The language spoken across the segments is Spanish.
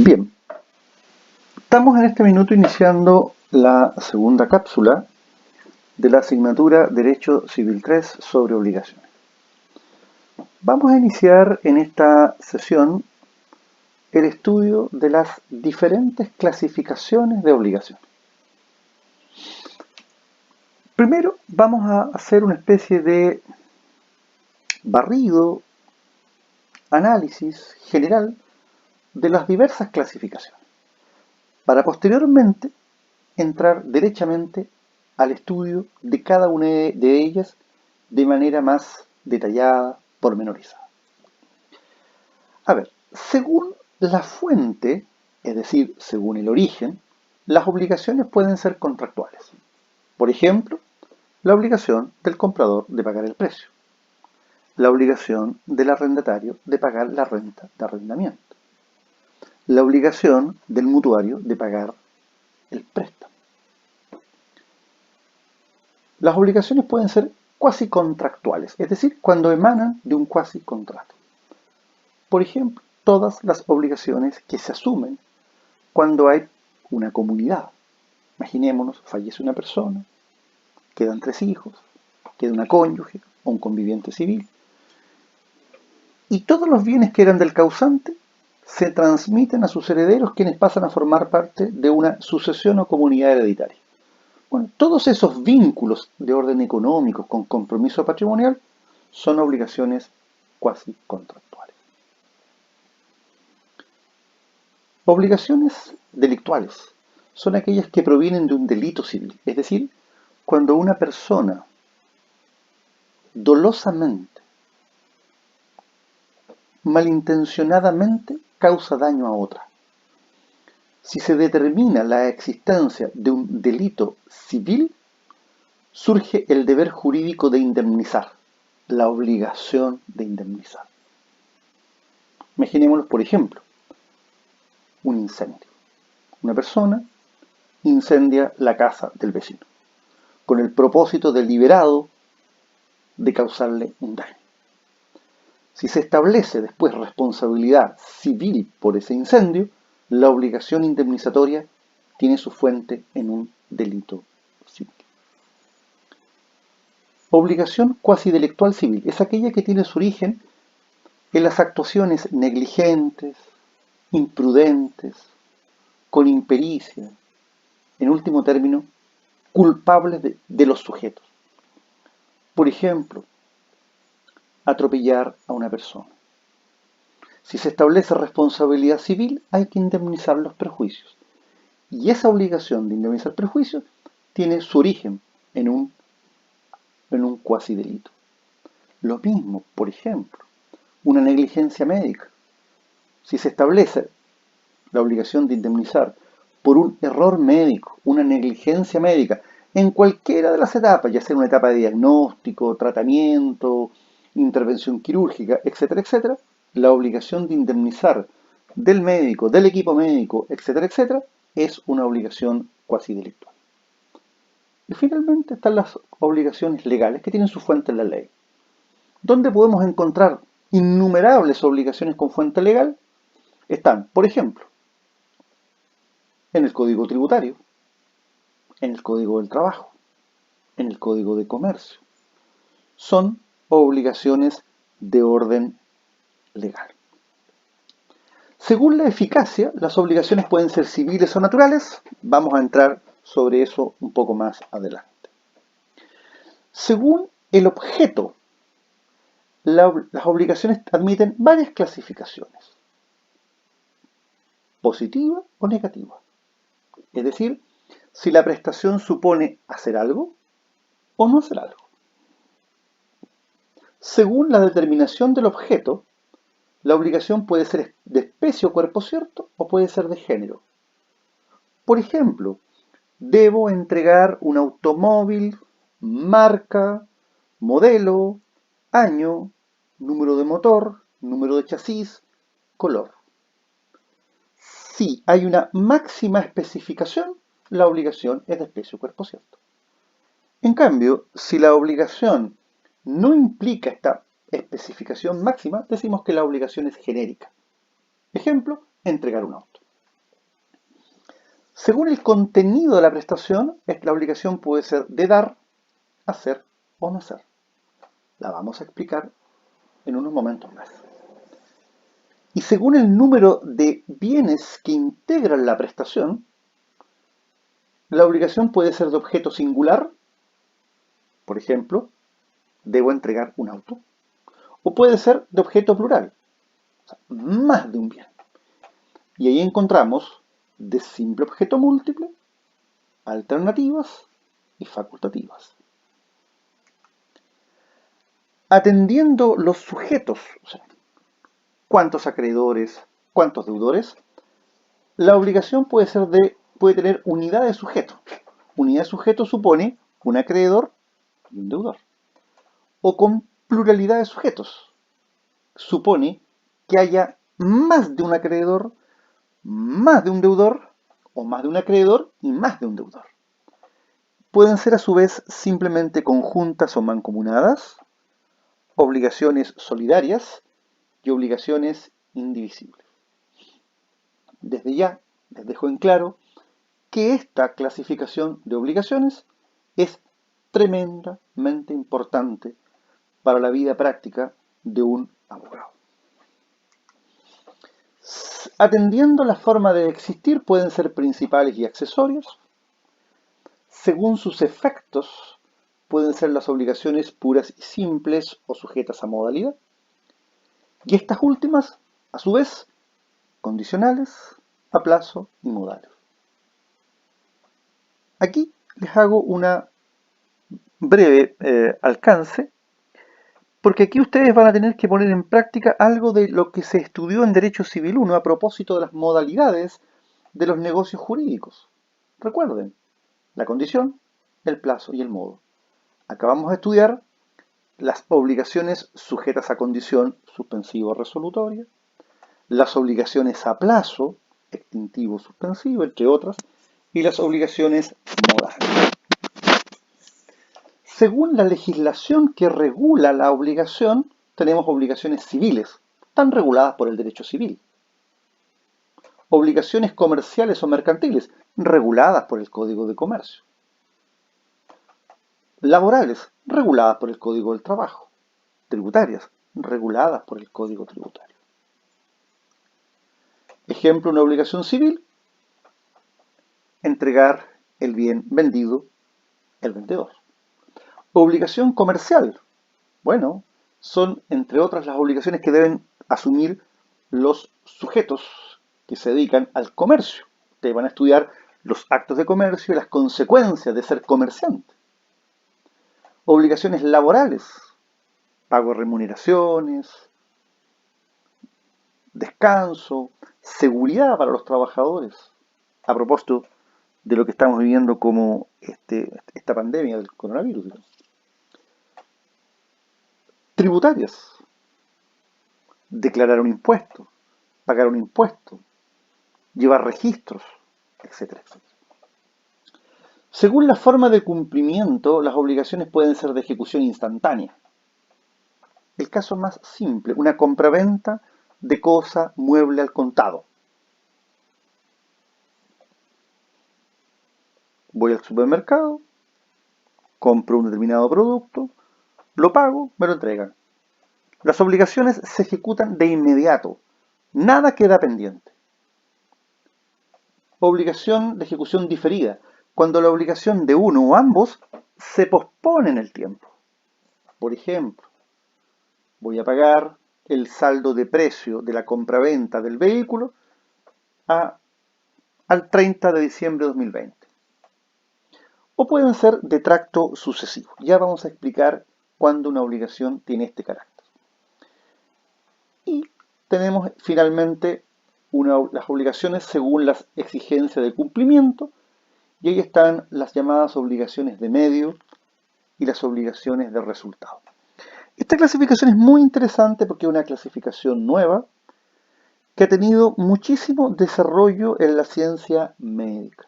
Bien, estamos en este minuto iniciando la segunda cápsula de la asignatura Derecho Civil 3 sobre obligaciones. Vamos a iniciar en esta sesión el estudio de las diferentes clasificaciones de obligaciones. Primero vamos a hacer una especie de barrido, análisis general de las diversas clasificaciones, para posteriormente entrar derechamente al estudio de cada una de ellas de manera más detallada, pormenorizada. A ver, según la fuente, es decir, según el origen, las obligaciones pueden ser contractuales. Por ejemplo, la obligación del comprador de pagar el precio, la obligación del arrendatario de pagar la renta de arrendamiento, la obligación del mutuario de pagar el préstamo. Las obligaciones pueden ser cuasi contractuales, es decir, cuando emanan de un cuasi contrato. Por ejemplo, todas las obligaciones que se asumen cuando hay una comunidad. Imaginémonos, fallece una persona, quedan 3 hijos, queda una cónyuge o un conviviente civil, y todos los bienes que eran del causante se transmiten a sus herederos, quienes pasan a formar parte de una sucesión o comunidad hereditaria. Bueno, todos esos vínculos de orden económico con compromiso patrimonial son obligaciones cuasi contractuales. Obligaciones delictuales son aquellas que provienen de un delito civil, es decir, cuando una persona dolosamente, malintencionadamente causa daño a otra. Si se determina la existencia de un delito civil, surge el deber jurídico de indemnizar, la obligación de indemnizar. Imaginémonos, por ejemplo, un incendio. Una persona incendia la casa del vecino, con el propósito deliberado de causarle un daño. Si se establece después responsabilidad civil por ese incendio, la obligación indemnizatoria tiene su fuente en un delito civil. Obligación cuasi delictual civil es aquella que tiene su origen en las actuaciones negligentes, imprudentes, con impericia, en último término, culpables de los sujetos. Por ejemplo, atropellar a una persona. Si se establece responsabilidad civil, hay que indemnizar los perjuicios. Y esa obligación de indemnizar perjuicios tiene su origen en un cuasi delito. Lo mismo, por ejemplo, una negligencia médica. Si se establece la obligación de indemnizar por un error médico, una negligencia médica, en cualquiera de las etapas, ya sea una etapa de diagnóstico, tratamiento, intervención quirúrgica, etcétera, etcétera, la obligación de indemnizar del médico, del equipo médico, etcétera, etcétera, es una obligación cuasi delictual. Y finalmente están las obligaciones legales que tienen su fuente en la ley. ¿Dónde podemos encontrar innumerables obligaciones con fuente legal? Están, por ejemplo, en el Código Tributario, en el Código del Trabajo, en el Código de Comercio. Son obligaciones de orden legal. Según la eficacia, las obligaciones pueden ser civiles o naturales. Vamos a entrar sobre eso un poco más adelante. Según el objeto, las obligaciones admiten varias clasificaciones, positiva o negativa. Es decir, si la prestación supone hacer algo o no hacer algo. Según la determinación del objeto, la obligación puede ser de especie o cuerpo cierto o puede ser de género. Por ejemplo, debo entregar un automóvil, marca, modelo, año, número de motor, número de chasis, color. Si hay una máxima especificación, la obligación es de especie o cuerpo cierto. En cambio, si la obligación no implica esta especificación máxima, decimos que la obligación es genérica. Ejemplo, entregar un auto. Según el contenido de la prestación, la obligación puede ser de dar, hacer o no hacer. La vamos a explicar en unos momentos más. Y según el número de bienes que integran la prestación, la obligación puede ser de objeto singular, por ejemplo, debo entregar un auto, o puede ser de objeto plural, o sea, más de un bien. Y ahí encontramos de simple objeto múltiple, alternativas y facultativas. Atendiendo los sujetos, o sea, cuántos acreedores, cuántos deudores, la obligación puede tener unidad de sujeto. Unidad de sujeto supone un acreedor y un deudor. O con pluralidad de sujetos. Supone que haya más de un acreedor, más de un deudor, o más de un acreedor y más de un deudor. Pueden ser a su vez simplemente conjuntas o mancomunadas, obligaciones solidarias y obligaciones indivisibles. Desde ya les dejo en claro que esta clasificación de obligaciones es tremendamente importante para la vida práctica de un abogado. Atendiendo la forma de existir, pueden ser principales y accesorios. Según sus efectos, pueden ser las obligaciones puras y simples o sujetas a modalidad. Y estas últimas, a su vez, condicionales, a plazo y modales. Aquí les hago una breve alcance, porque aquí ustedes van a tener que poner en práctica algo de lo que se estudió en Derecho Civil 1 a propósito de las modalidades de los negocios jurídicos. Recuerden, la condición, el plazo y el modo. Acabamos de estudiar las obligaciones sujetas a condición suspensivo o resolutoria, las obligaciones a plazo, extintivo, suspensivo, entre otras, y las obligaciones modales. Según la legislación que regula la obligación, tenemos obligaciones civiles, están reguladas por el derecho civil. Obligaciones comerciales o mercantiles, reguladas por el Código de Comercio. Laborales, reguladas por el Código del Trabajo. Tributarias, reguladas por el Código Tributario. Ejemplo, una obligación civil, entregar el bien vendido el vendedor. Obligación comercial, bueno, son entre otras las obligaciones que deben asumir los sujetos que se dedican al comercio. Ustedes van a estudiar los actos de comercio y las consecuencias de ser comerciante. Obligaciones laborales, pago de remuneraciones, descanso, seguridad para los trabajadores. A propósito de lo que estamos viviendo como esta pandemia del coronavirus. Tributarias, declarar un impuesto, pagar un impuesto, llevar registros, etcétera, etcétera. Según la forma de cumplimiento, las obligaciones pueden ser de ejecución instantánea. El caso más simple, una compraventa de cosa mueble al contado. Voy al supermercado, compro un determinado producto, lo pago, me lo entregan. Las obligaciones se ejecutan de inmediato, nada queda pendiente. Obligación de ejecución diferida, cuando la obligación de uno o ambos se pospone en el tiempo. Por ejemplo, voy a pagar el saldo de precio de la compraventa del vehículo al 30 de diciembre de 2020. O pueden ser de tracto sucesivo. Ya vamos a explicar cuándo una obligación tiene este carácter. Y tenemos finalmente las obligaciones según las exigencias de cumplimiento, y ahí están las llamadas obligaciones de medio y las obligaciones de resultado. Esta clasificación es muy interesante porque es una clasificación nueva que ha tenido muchísimo desarrollo en la ciencia médica.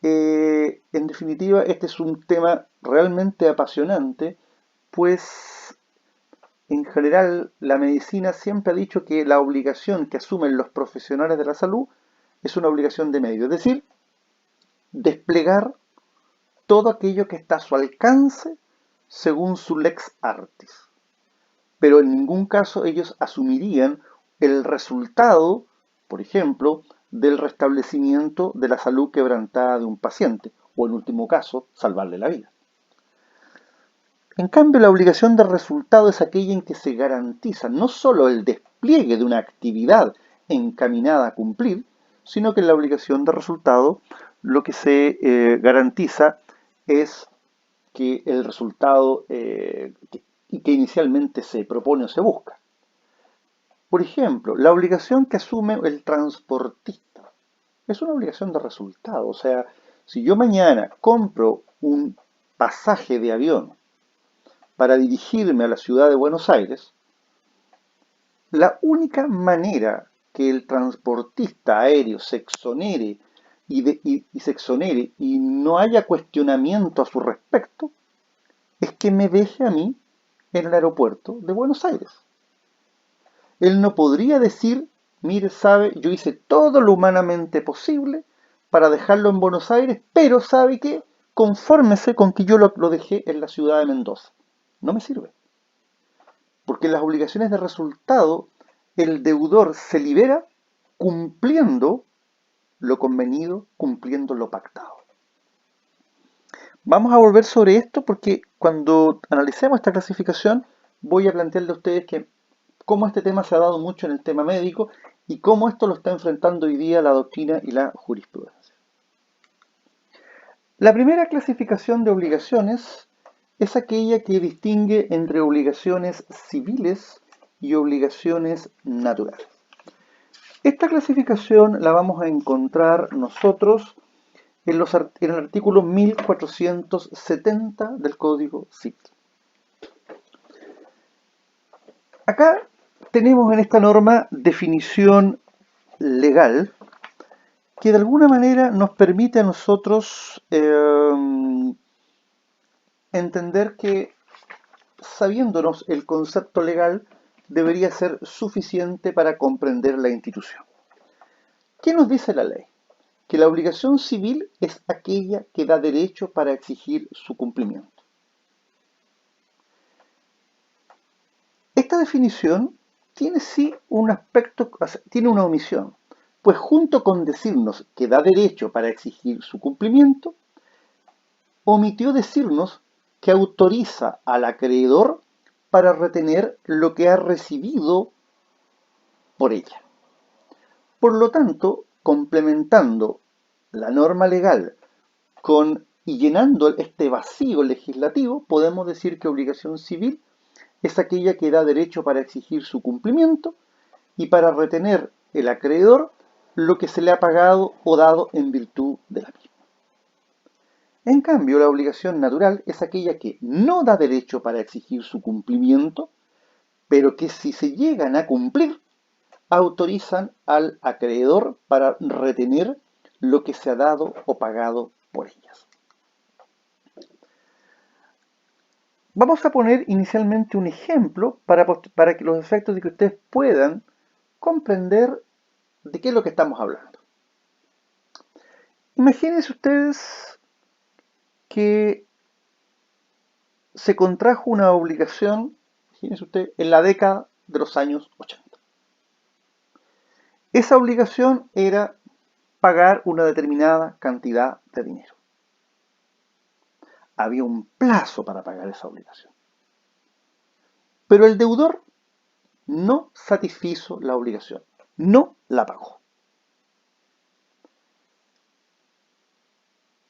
En definitiva, este es un tema realmente apasionante, pues en general la medicina siempre ha dicho que la obligación que asumen los profesionales de la salud es una obligación de medio, es decir, desplegar todo aquello que está a su alcance según su lex artis. Pero en ningún caso ellos asumirían el resultado, por ejemplo, del restablecimiento de la salud quebrantada de un paciente, o en último caso, salvarle la vida. En cambio, la obligación de resultado es aquella en que se garantiza no solo el despliegue de una actividad encaminada a cumplir, sino que en la obligación de resultado lo que se garantiza es que el resultado que inicialmente se propone o se busca. Por ejemplo, la obligación que asume el transportista es una obligación de resultado. O sea, si yo mañana compro un pasaje de avión para dirigirme a la ciudad de Buenos Aires, la única manera que el transportista aéreo se exonere y no haya cuestionamiento a su respecto es que me deje a mí en el aeropuerto de Buenos Aires. Él no podría decir, mire, sabe, yo hice todo lo humanamente posible para dejarlo en Buenos Aires, pero sabe que confórmese con que yo lo dejé en la ciudad de Mendoza. No me sirve. Porque en las obligaciones de resultado, el deudor se libera cumpliendo lo convenido, cumpliendo lo pactado. Vamos a volver sobre esto porque cuando analicemos esta clasificación voy a plantearle a ustedes que cómo este tema se ha dado mucho en el tema médico y cómo esto lo está enfrentando hoy día la doctrina y la jurisprudencia. La primera clasificación de obligaciones es aquella que distingue entre obligaciones civiles y obligaciones naturales. Esta clasificación la vamos a encontrar nosotros en el artículo 1470 del Código Civil. Acá tenemos en esta norma definición legal que de alguna manera nos permite a nosotros entender que sabiéndonos el concepto legal debería ser suficiente para comprender la institución. ¿Qué nos dice la ley? Que la obligación civil es aquella que da derecho para exigir su cumplimiento. Esta definición tiene sí un aspecto, tiene una omisión, pues junto con decirnos que da derecho para exigir su cumplimiento, omitió decirnos que autoriza al acreedor para retener lo que ha recibido por ella. Por lo tanto, complementando la norma legal y llenando este vacío legislativo, podemos decir que obligación civil es aquella que da derecho para exigir su cumplimiento y para retener el acreedor lo que se le ha pagado o dado en virtud de la misma. En cambio, la obligación natural es aquella que no da derecho para exigir su cumplimiento, pero que si se llegan a cumplir, autorizan al acreedor para retener lo que se ha dado o pagado por ellas. Vamos a poner inicialmente un ejemplo para que los efectos de que ustedes puedan comprender de qué es lo que estamos hablando. Imagínense ustedes que se contrajo una obligación, imagínense usted, en la década de los años 80. Esa obligación era pagar una determinada cantidad de dinero. Había un plazo para pagar esa obligación. Pero el deudor no satisfizo la obligación, no la pagó.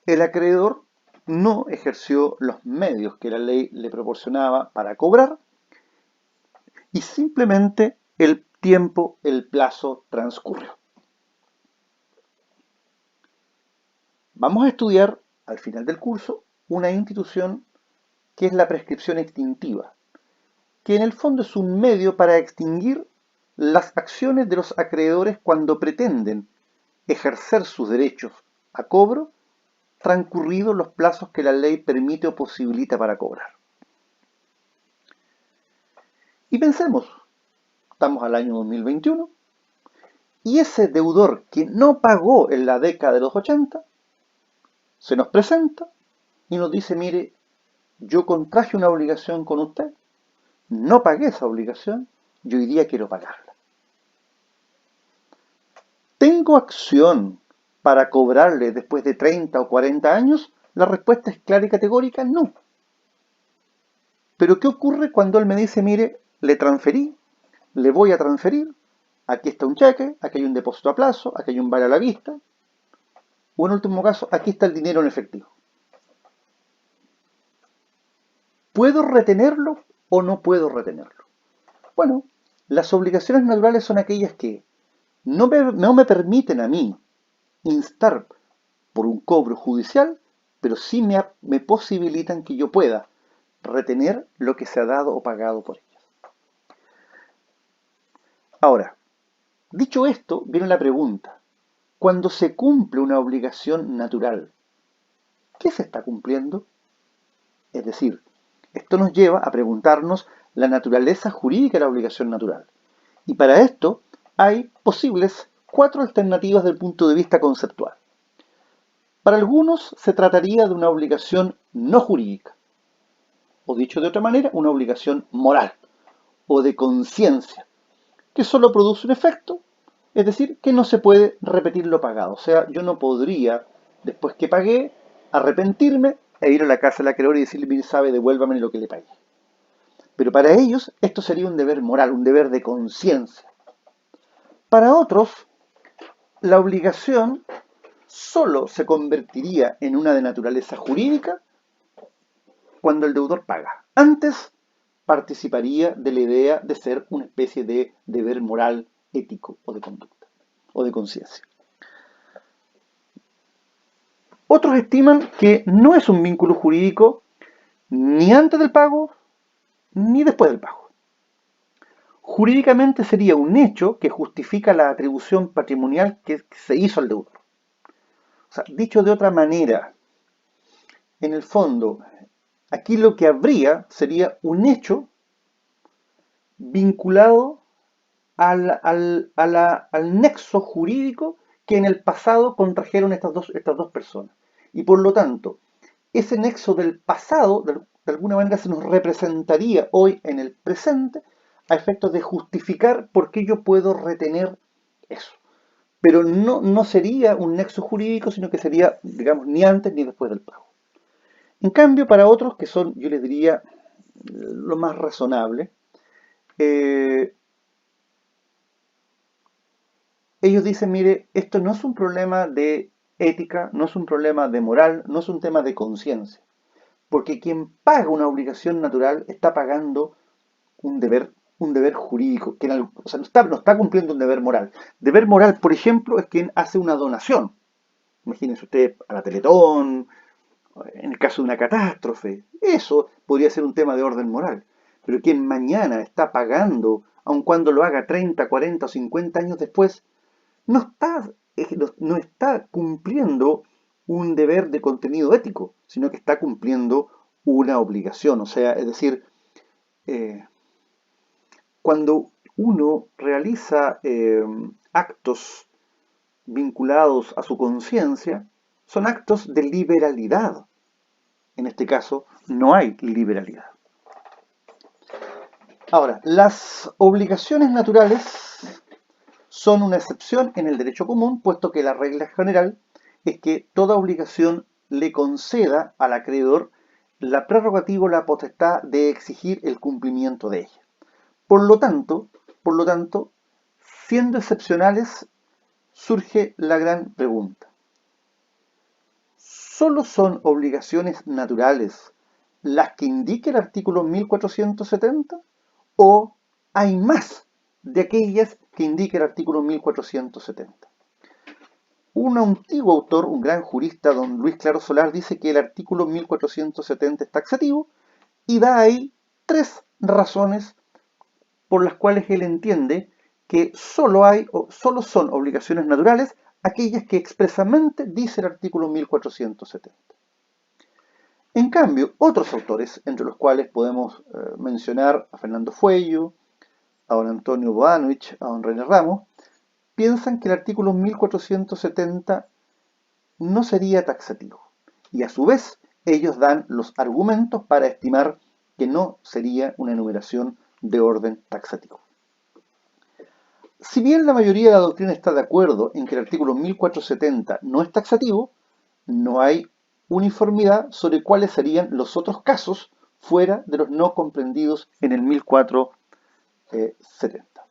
El acreedor no ejerció los medios que la ley le proporcionaba para cobrar y simplemente el plazo transcurrió. Vamos a estudiar al final del curso una institución que es la prescripción extintiva, que en el fondo es un medio para extinguir las acciones de los acreedores cuando pretenden ejercer sus derechos a cobro transcurridos los plazos que la ley permite o posibilita para cobrar. Y pensemos, estamos al año 2021 Y ese deudor que no pagó en la década de los 80 se nos presenta y nos dice, mire, yo contraje una obligación con usted, no pagué esa obligación y hoy día quiero pagarla. ¿Tengo acción para cobrarle después de 30 o 40 años? La respuesta es clara y categórica, no. Pero ¿qué ocurre cuando él me dice, mire, le transferí, le voy a transferir, aquí está un cheque, aquí hay un depósito a plazo, aquí hay un vale a la vista, o en último caso, aquí está el dinero en efectivo? ¿Puedo retenerlo o no puedo retenerlo? Bueno, las obligaciones naturales son aquellas que no me permiten a mí instar por un cobro judicial, pero sí me posibilitan que yo pueda retener lo que se ha dado o pagado por ellas. Ahora, dicho esto, viene la pregunta. Cuando se cumple una obligación natural, ¿qué se está cumpliendo? Es decir, esto nos lleva a preguntarnos la naturaleza jurídica de la obligación natural. Y para esto hay posibles 4 alternativas desde el punto de vista conceptual. Para algunos se trataría de una obligación no jurídica, o dicho de otra manera, una obligación moral o de conciencia, que solo produce un efecto, es decir, que no se puede repetir lo pagado. O sea, yo no podría, después que pagué, arrepentirme e ir a la casa del acreedor y decirle, mire, sabe, devuélvame lo que le pagué. Pero para ellos esto sería un deber moral, un deber de conciencia. Para otros, la obligación solo se convertiría en una de naturaleza jurídica cuando el deudor paga. Antes participaría de la idea de ser una especie de deber moral, ético o de conducta o de conciencia. Otros estiman que no es un vínculo jurídico ni antes del pago ni después del pago. Jurídicamente sería un hecho que justifica la atribución patrimonial que se hizo al deudor. O sea, dicho de otra manera, en el fondo, aquí lo que habría sería un hecho vinculado al nexo jurídico que en el pasado contrajeron estas dos personas. Y por lo tanto, ese nexo del pasado, de alguna manera, se nos representaría hoy en el presente a efectos de justificar por qué yo puedo retener eso. Pero no sería un nexo jurídico, sino que sería, digamos, ni antes ni después del pago. En cambio, para otros, que son, yo les diría, lo más razonable, ellos dicen, mire, esto no es un problema de ética, no es un problema de moral, no es un tema de conciencia. Porque quien paga una obligación natural está pagando un deber jurídico, que o sea, no está cumpliendo un deber moral. Deber moral, por ejemplo, es quien hace una donación. Imagínense usted a la Teletón, en el caso de una catástrofe. Eso podría ser un tema de orden moral. Pero quien mañana está pagando, aun cuando lo haga 30, 40 o 50 años después, no está cumpliendo un deber de contenido ético, sino que está cumpliendo una obligación. O sea, es decir, cuando uno realiza actos vinculados a su conciencia, son actos de liberalidad. En este caso, no hay liberalidad. Ahora, las obligaciones naturales son una excepción en el derecho común, puesto que la regla general es que toda obligación le conceda al acreedor la prerrogativa o la potestad de exigir el cumplimiento de ella. Por lo tanto, siendo excepcionales, surge la gran pregunta. ¿Solo son obligaciones naturales las que indica el artículo 1470? ¿O hay más de aquellas que indica el artículo 1470? Un antiguo autor, un gran jurista, don Luis Claro Solar, dice que el artículo 1470 es taxativo y da ahí 3 razones por las cuales él entiende que solo son obligaciones naturales aquellas que expresamente dice el artículo 1470. En cambio, otros autores, entre los cuales podemos mencionar a Fernando Fueyo, a don Antonio Boanovich, a don René Ramos, piensan que el artículo 1470 no sería taxativo. Y a su vez, ellos dan los argumentos para estimar que no sería una enumeración de orden taxativo. Si bien la mayoría de la doctrina está de acuerdo en que el artículo 1470 no es taxativo, no hay uniformidad sobre cuáles serían los otros casos fuera de los no comprendidos en el 1470.